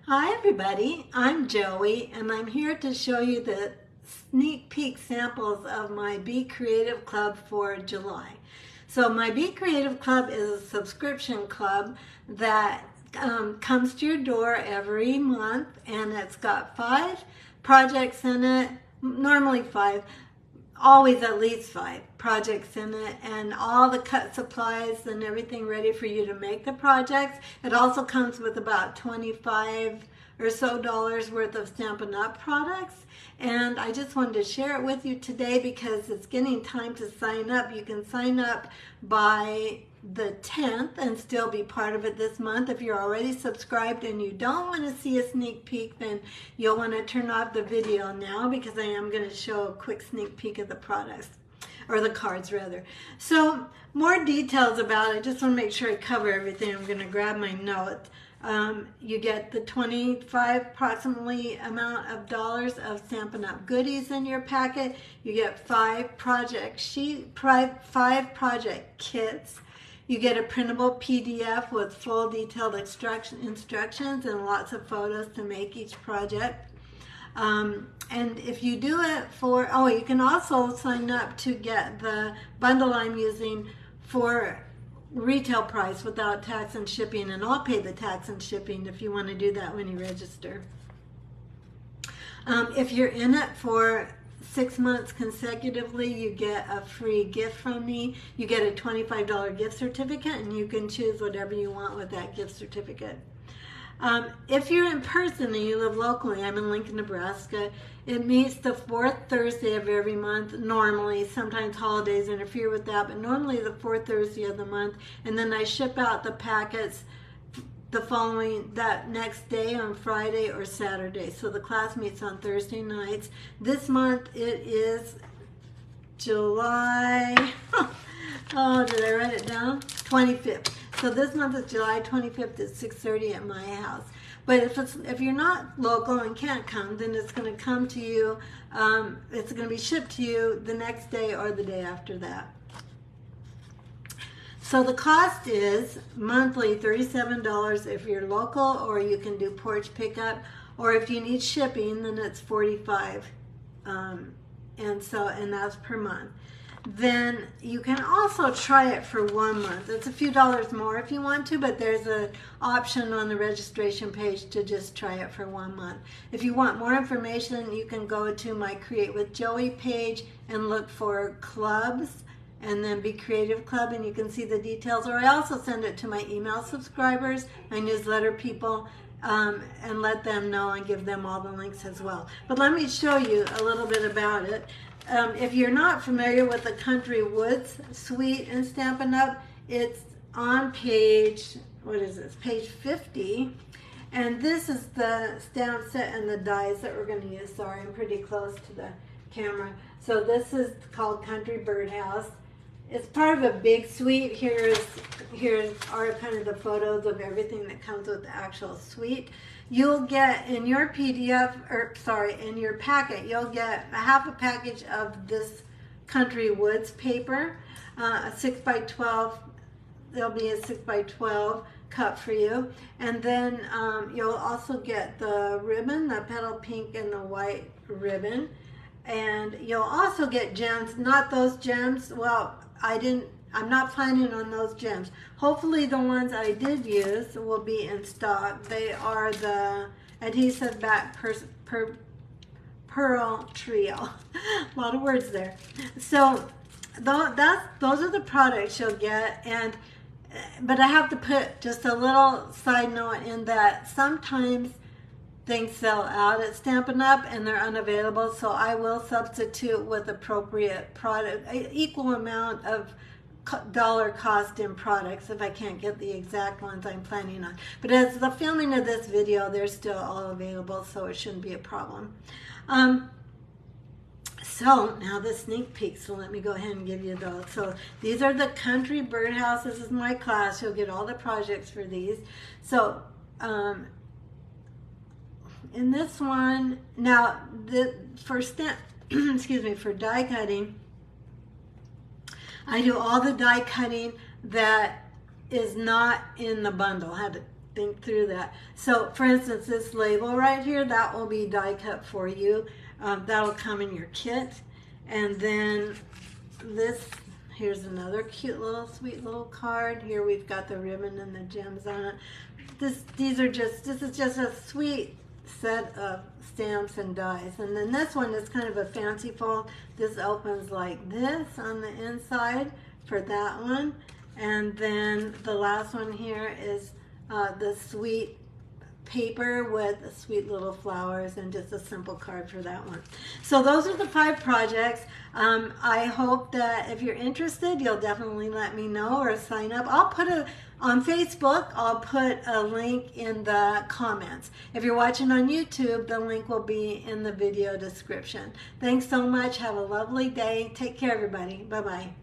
Hi everybody, I'm Joey and I'm here to show you the sneak peek samples of my Be Creative Club for July. So my Be Creative Club is a subscription club that comes to your door every month, and it's got 5 projects in it, normally 5, always at least 5 projects in it, and all the cut supplies and everything ready for you to make the projects. It also comes with about $25 or so worth of Stampin' Up products, and I just wanted to share it with you today because it's getting time to sign up. You can sign up by the 10th and still be part of it this month. If you're already subscribed and you don't want to see a sneak peek, then you'll want to turn off the video now, because I am going to show a quick sneak peek of the products, or the cards rather. So more details about it. I just want to make sure I cover everything. I'm going to grab my note. You get the 25 approximately amount of dollars of Stampin' Up goodies in your packet. You get 5 project kits. You get a printable PDF with full detailed instructions and lots of photos to make each project. And if you do it for, you can also sign up to get the bundle I'm using for retail price without tax and shipping, and I'll pay the tax and shipping if you want to do that when you register. If you're in it for 6 months consecutively, you get a free gift from me. You get a $25 gift certificate, and you can choose whatever you want with that gift certificate. If you're in person and you live locally, I'm in Lincoln, Nebraska. It meets the 4th Thursday of every month normally. Sometimes holidays interfere with that, but normally the 4th Thursday of the month. And then I ship out the packets that next day on Friday or Saturday. So the class meets on Thursday nights. This month it is July, did I write it down? 25th. So this month is July 25th at 6:30 at my house. But if you're not local and can't come, then it's going to come to you, it's going to be shipped to you the next day or the day after that. So the cost is monthly $37 if you're local, or you can do porch pickup, or if you need shipping, then it's $45, and that's per month. Then you can also try it for 1 month. It's a few dollars more if you want to, but there's an option on the registration page to just try it for 1 month. If you want more information, you can go to my Create with Joey page and look for clubs, and then Be Creative Club, and you can see the details. Or I also send it to my email subscribers, my newsletter people, and let them know and give them all the links as well. But let me show you a little bit about it. If you're not familiar with the Country Woods suite in Stampin' Up, it's on page, page 50. And this is the stamp set and the dies that we're going to use. Sorry, I'm pretty close to the camera. So this is called Country Birdhouse. It's part of a big suite. Here are kind of the photos of everything that comes with the actual suite. You'll get in your PDF, in your packet, you'll get half a package of this Country Woods paper, a 6x12. There'll be a 6x12 cut for you, and then you'll also get the ribbon, the petal pink and the white ribbon, and you'll also get gems. Not those gems. Well, I'm not planning on those gems. Hopefully the ones I did use will be in stock. They are the adhesive back pearl trio. A lot of words there. So those are the products you'll get. But I have to put just a little side note in that sometimes things sell out at Stampin' Up and they're unavailable, so I will substitute with appropriate product, equal amount of dollar cost in products if I can't get the exact ones I'm planning on. But as the filming of this video, they're still all available, so it shouldn't be a problem. So now the sneak peek, so let me go ahead and give you those. So these are the Country Birdhouse. This is my class. You'll get all the projects for these. So in this one, now for die cutting, I do all the die cutting that is not in the bundle. I had to think through that. So for instance, this label right here, that will be die cut for you. That'll come in your kit. And then this, here's another cute little sweet little card. Here we've got the ribbon and the gems on it. This is just a sweet set of stamps and dies. And then this one is kind of a fancy fold. This opens like this on the inside for that one. And then the last one here is the sweet paper with the sweet little flowers and just a simple card for that one. So those are the 5 projects. I hope that if you're interested, you'll definitely let me know or sign up. I'll put on Facebook, I'll put a link in the comments. If you're watching on YouTube, the link will be in the video description. Thanks so much. Have a lovely day. Take care, everybody. Bye-bye.